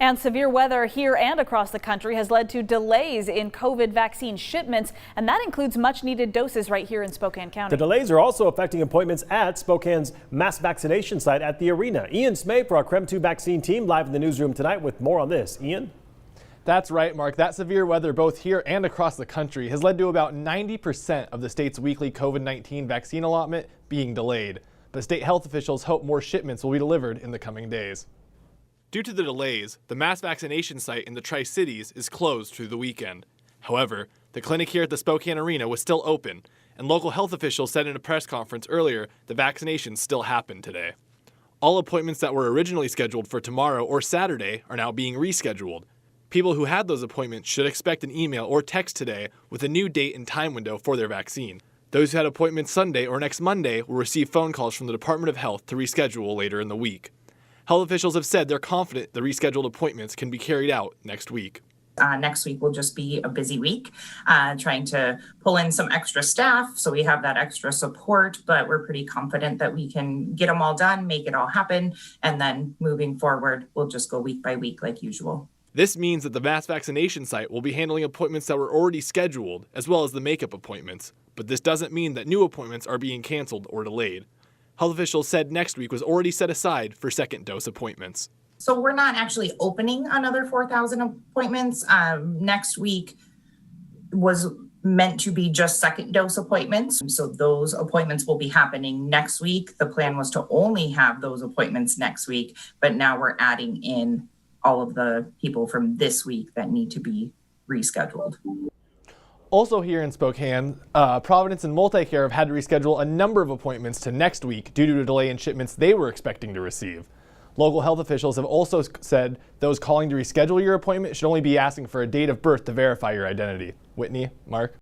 And severe weather here and across the country has led to delays in COVID vaccine shipments, and that includes much needed doses right here in Spokane County. The delays are also affecting appointments at Spokane's mass vaccination site at the arena. Ian Smay for our CREM 2 vaccine team live in the newsroom tonight with more on this. Ian? That's right, Mark. That severe weather both here and across the country has led to about 90% of the state's weekly COVID-19 vaccine allotment being delayed. But state health officials hope more shipments will be delivered in the coming days. Due to the delays, the mass vaccination site in the Tri-Cities is closed through the weekend. However, the clinic here at the Spokane Arena was still open, and local health officials said in a press conference earlier the vaccinations still happened today. All appointments that were originally scheduled for tomorrow or Saturday are now being rescheduled. People who had those appointments should expect an email or text today with a new date and time window for their vaccine. Those who had appointments Sunday or next Monday will receive phone calls from the Department of Health to reschedule later in the week. Health officials have said they're confident the rescheduled appointments can be carried out next week. Next week will just be a busy week, trying to pull in some extra staff so we have that extra support, but we're pretty confident that we can get them all done, make it all happen, and then moving forward, we'll just go week by week like usual. This means that the mass vaccination site will be handling appointments that were already scheduled, as well as the makeup appointments. But this doesn't mean that new appointments are being canceled or delayed. Health officials said next week was already set aside for second dose appointments. So we're not actually opening another 4,000 appointments. Next week was meant to be just second dose appointments. So those appointments will be happening next week. The plan was to only have those appointments next week, but now we're adding in all of the people from this week that need to be rescheduled. Also here in Spokane, Providence and Multicare have had to reschedule a number of appointments to next week due to a delay in shipments they were expecting to receive. Local health officials have also said those calling to reschedule your appointment should only be asking for a date of birth to verify your identity. Whitney, Mark?